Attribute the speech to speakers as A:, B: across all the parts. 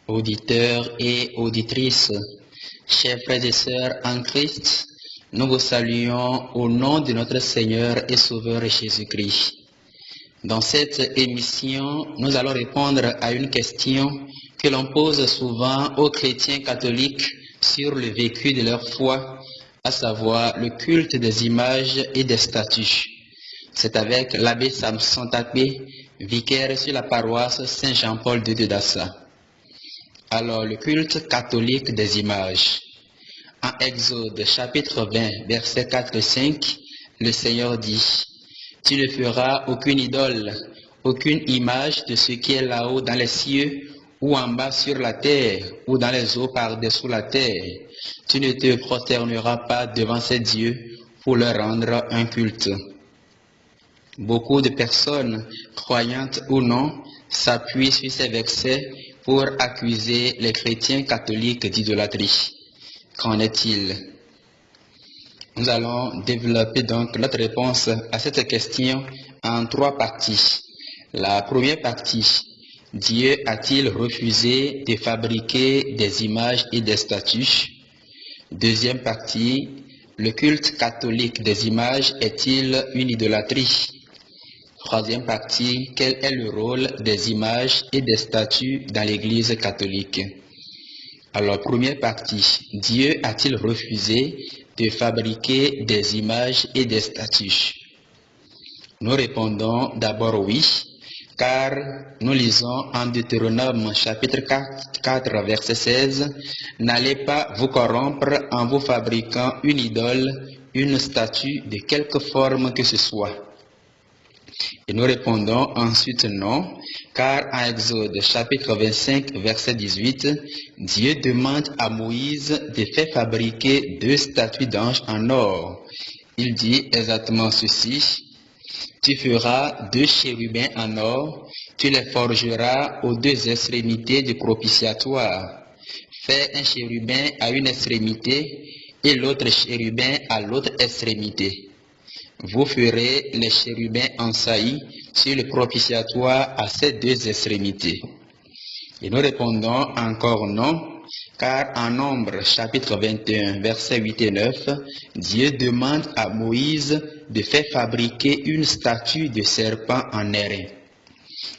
A: Auditeurs et auditrices, chers frères et sœurs en Christ, nous vous saluons au nom de notre Seigneur et Sauveur Jésus-Christ. Dans cette émission, nous allons répondre à une question que l'on pose souvent aux chrétiens catholiques sur le vécu de leur foi, à savoir le culte des images et des statues. C'est avec l'abbé Samson Tapé, vicaire sur la paroisse Saint-Jean-Paul II de Dassa. Alors, le culte catholique des images. En Exode chapitre 20, versets 4 et 5, le Seigneur dit: « Tu ne feras aucune idole, aucune image de ce qui est là-haut dans les cieux, ou en bas sur la terre, ou dans les eaux par-dessous la terre. Tu ne te prosterneras pas devant ces dieux pour leur rendre un culte. » Beaucoup de personnes, croyantes ou non, s'appuient sur ces versets pour accuser les chrétiens catholiques d'idolâtrie. Qu'en est-il? Nous allons développer donc notre réponse à cette question en 3 parties. La première partie: Dieu a-t-il refusé de fabriquer des images et des statues? Deuxième partie: le culte catholique des images est-il une idolâtrie? Troisième partie: quel est le rôle des images et des statues dans l'Église catholique? Alors, première partie: Dieu a-t-il refusé de fabriquer des images et des statues? Nous répondons d'abord oui, car nous lisons en Deutéronome chapitre 4 verset 16, « N'allez pas vous corrompre en vous fabriquant une idole, une statue de quelque forme que ce soit. » Et nous répondons ensuite non, car en Exode chapitre 25 verset 18, Dieu demande à Moïse de faire fabriquer 2 statues d'anges en or. Il dit exactement ceci: « Tu feras 2 chérubins en or, tu les forgeras aux 2 extrémités du propitiatoire. Fais un chérubin à une extrémité et l'autre chérubin à l'autre extrémité. Vous ferez les chérubins en saillie sur le propitiatoire à ces 2 extrémités. » Et nous répondons encore non, car en Nombre chapitre 21 versets 8 et 9, Dieu demande à Moïse de faire fabriquer une statue de serpent en airain.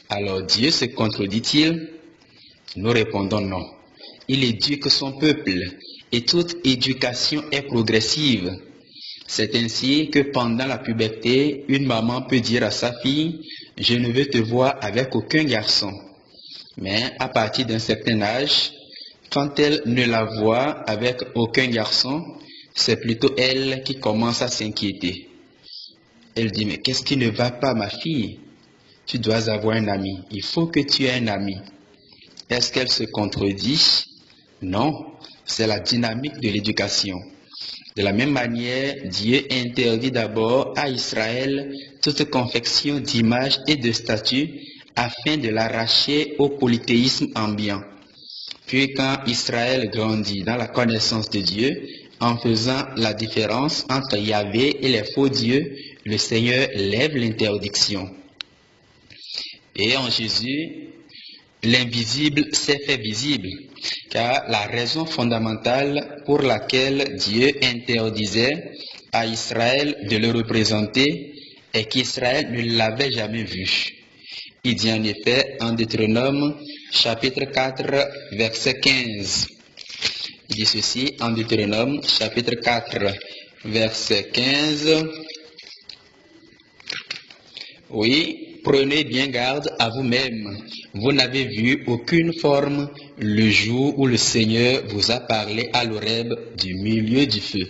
A: Alors Dieu se contredit-il? Nous répondons non. Il éduque son peuple et toute éducation est progressive. C'est ainsi que pendant la puberté, une maman peut dire à sa fille: « Je ne veux te voir avec aucun garçon. » Mais à partir d'un certain âge, quand elle ne la voit avec aucun garçon, c'est plutôt elle qui commence à s'inquiéter. Elle dit: « Mais qu'est-ce qui ne va pas, ma fille? Tu dois avoir un ami. Il faut que tu aies un ami. » Est-ce qu'elle se contredit? Non, c'est la dynamique de l'éducation. De la même manière, Dieu interdit d'abord à Israël toute confection d'images et de statues afin de l'arracher au polythéisme ambiant. Puis quand Israël grandit dans la connaissance de Dieu, en faisant la différence entre Yahvé et les faux dieux, le Seigneur lève l'interdiction. Et en Jésus, l'invisible s'est fait visible, car la raison fondamentale pour laquelle Dieu interdisait à Israël de le représenter est qu'Israël ne l'avait jamais vu. Il dit en effet en Deutéronome chapitre 4 verset 15. Il dit ceci en Deutéronome chapitre 4 verset 15. Oui, prenez bien garde à vous-même. Vous n'avez vu aucune forme le jour où le Seigneur vous a parlé à l'Horeb du milieu du feu.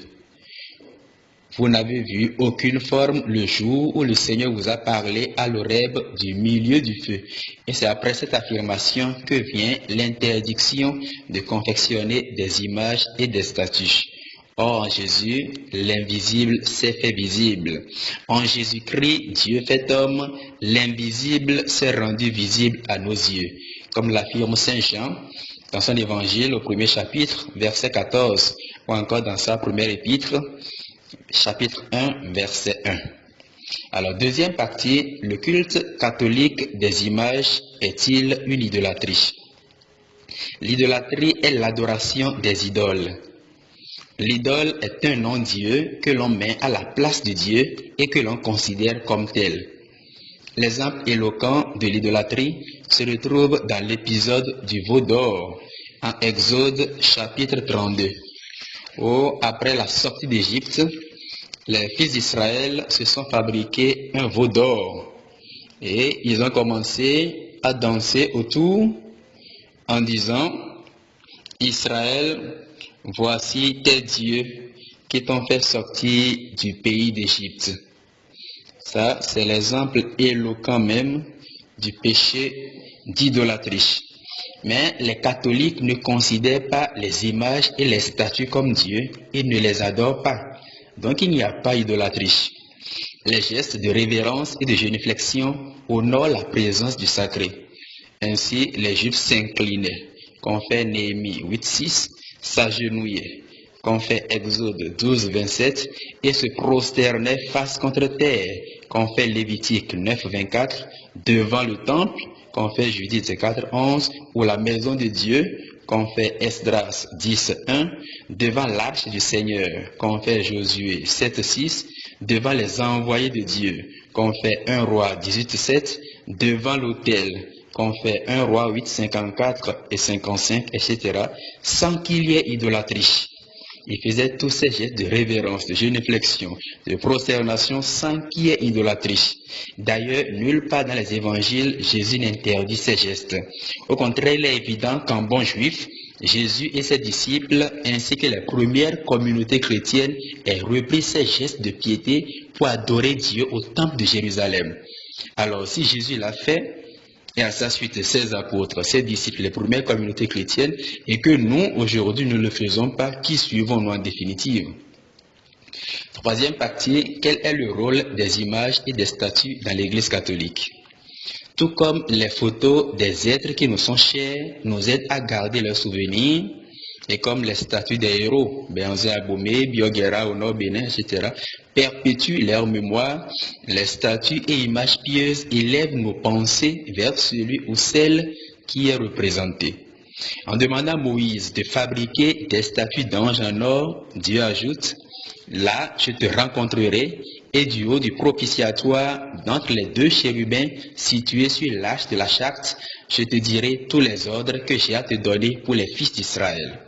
A: Vous n'avez vu aucune forme le jour où le Seigneur vous a parlé à l'Horeb du milieu du feu. Et c'est après cette affirmation que vient l'interdiction de confectionner des images et des statues. Or, en Jésus, l'invisible s'est fait visible. En Jésus-Christ, Dieu fait homme, l'invisible s'est rendu visible à nos yeux. Comme l'affirme Saint Jean dans son évangile au 1er chapitre, verset 14, ou encore dans sa première épître, chapitre 1, verset 1. Alors, deuxième partie, le culte catholique des images est-il une idolâtrie? L'idolâtrie est l'adoration des idoles. L'idole est un non-Dieu que l'on met à la place de Dieu et que l'on considère comme tel. L'exemple éloquent de l'idolâtrie se retrouve dans l'épisode du veau d'or en Exode chapitre 32. Après la sortie d'Égypte, les fils d'Israël se sont fabriqués un veau d'or et ils ont commencé à danser autour en disant: Israël, voici tes dieux qui t'ont fait sortir du pays d'Égypte. Ça, c'est l'exemple éloquent même du péché d'idolâtrie. Mais les catholiques ne considèrent pas les images et les statues comme Dieu et ne les adorent pas. Donc il n'y a pas d'idolâtrie. Les gestes de révérence et de génuflexion honorent la présence du sacré. Ainsi, les Juifs s'inclinaient, qu'on fait Néhémie 8.6, s'agenouillaient, qu'on fait Exode 12.27, et se prosternaient face contre terre, qu'on fait Lévitique 9.24, devant le temple, qu'on fait Judith 4.11, ou la maison de Dieu, qu'on fait Esdras 10.1, devant l'arche du Seigneur, qu'on fait Josué 7.6, devant les envoyés de Dieu, qu'on fait 1 Roi 18.7, devant l'autel, qu'on fait 1 Roi 8.54 et 55, etc., sans qu'il y ait idolâtrie. Il faisait tous ces gestes de révérence, de génuflexion, de prosternation sans qu'il y ait idolâtrie. D'ailleurs, nulle part dans les évangiles, Jésus n'interdit ces gestes. Au contraire, il est évident qu'en bon juif, Jésus et ses disciples, ainsi que les premières communautés chrétiennes, aient repris ces gestes de piété pour adorer Dieu au temple de Jérusalem. Alors, si Jésus l'a fait, et à sa suite ses apôtres, ses disciples, les premières communautés chrétiennes, et que nous, aujourd'hui, ne le faisons pas, qui suivons-nous en définitive? Troisième partie, quel est le rôle des images et des statues dans l'Église catholique? Tout comme les photos des êtres qui nous sont chers nous aident à garder leurs souvenirs, et comme les statues des héros, Béanzé Abomey, Bioguera au Nord Bénin, etc., perpétuent leur mémoire, les statues et images pieuses élèvent nos pensées vers celui ou celle qui est représenté. En demandant à Moïse de fabriquer des statues d'anges en or, Dieu ajoute: là, je te rencontrerai, et du haut du propitiatoire, d'entre les deux chérubins situés sur l'arche de la charte, je te dirai tous les ordres que j'ai à te donner pour les fils d'Israël.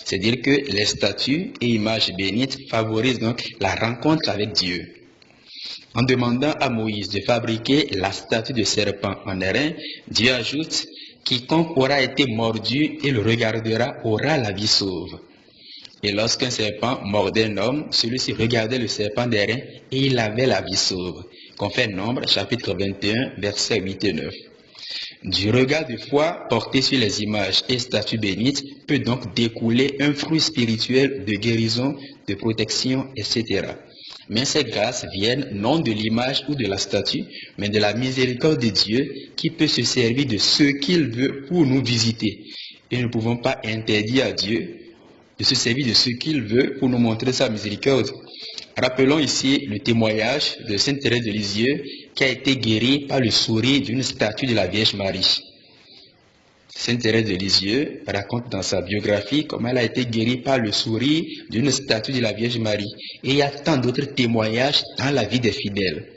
A: C'est-à-dire que les statues et images bénites favorisent donc la rencontre avec Dieu. En demandant à Moïse de fabriquer la statue de serpent en airain, Dieu ajoute: quiconque aura été mordu et le regardera aura la vie sauve. Et lorsqu'un serpent mordait un homme, celui-ci regardait le serpent d'airain et il avait la vie sauve. Qu'on fait Nombre, chapitre 21, versets 8 et 9. Du regard de foi porté sur les images et statues bénites peut donc découler un fruit spirituel de guérison, de protection, etc. Mais ces grâces viennent non de l'image ou de la statue, mais de la miséricorde de Dieu qui peut se servir de ce qu'il veut pour nous visiter. Et nous ne pouvons pas interdire à Dieu de se servir de ce qu'il veut pour nous montrer sa miséricorde. Rappelons ici le témoignage de Sainte Thérèse de Lisieux qui a été guérie par le sourire d'une statue de la Vierge Marie. Sainte Thérèse de Lisieux raconte dans sa biographie comment elle a été guérie par le sourire d'une statue de la Vierge Marie. Et il y a tant d'autres témoignages dans la vie des fidèles.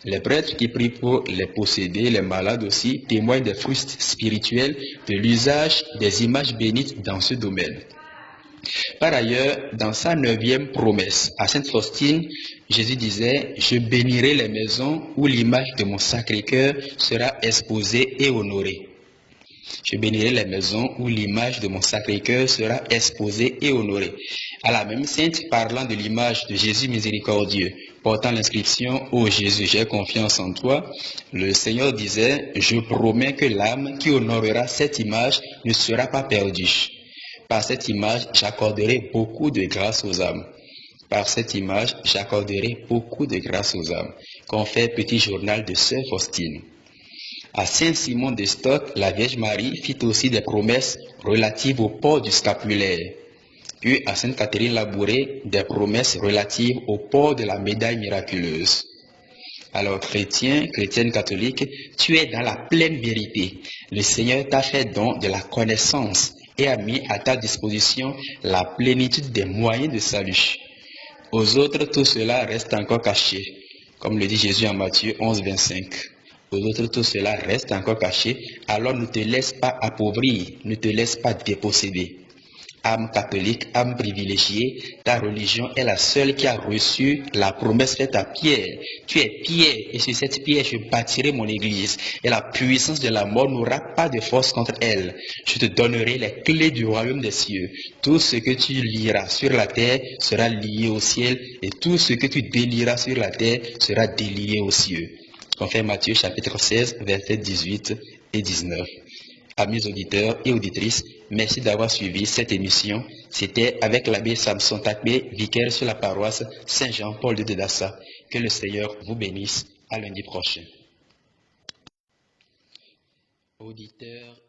A: Les prêtres qui prient pour les possédés, les malades aussi, témoignent des fruits spirituels de l'usage des images bénites dans ce domaine. Par ailleurs, dans sa 9e promesse à Sainte Faustine, Jésus disait: je bénirai les maisons où l'image de mon Sacré-Cœur sera exposée et honorée. Je bénirai les maisons où l'image de mon Sacré-Cœur sera exposée et honorée. À la même sainte, parlant de l'image de Jésus miséricordieux, portant l'inscription « Ô Jésus, j'ai confiance en toi », le Seigneur disait: je promets que l'âme qui honorera cette image ne sera pas perdue. Par cette image, j'accorderai beaucoup de grâce aux âmes. Par cette image, j'accorderai beaucoup de grâce aux âmes. Qu'on fait petit journal de Sœur Faustine. À Saint-Simon de Stock, la Vierge Marie fit aussi des promesses relatives au port du scapulaire. Puis à Sainte Catherine Labouré, des promesses relatives au port de la médaille miraculeuse. Alors, chrétien, chrétienne catholique, tu es dans la pleine vérité. Le Seigneur t'a fait don de la connaissance et a mis à ta disposition la plénitude des moyens de salut. Aux autres, tout cela reste encore caché, comme le dit Jésus en Matthieu 11, 25. Aux autres, tout cela reste encore caché, alors ne te laisse pas appauvrir, ne te laisse pas déposséder. Âme catholique, âme privilégiée, ta religion est la seule qui a reçu la promesse faite à Pierre. Tu es Pierre, et sur cette pierre je bâtirai mon église, et la puissance de la mort n'aura pas de force contre elle. Je te donnerai les clés du royaume des cieux. Tout ce que tu liras sur la terre sera lié au ciel, et tout ce que tu délieras sur la terre sera délié aux cieux. Confère Matthieu chapitre 16, versets 18 et 19. Amis auditeurs et auditrices, merci d'avoir suivi cette émission. C'était avec l'abbé Samson Takbe, vicaire sur la paroisse Saint-Jean-Paul de Dassa. Que le Seigneur vous bénisse. À lundi prochain. Auditeurs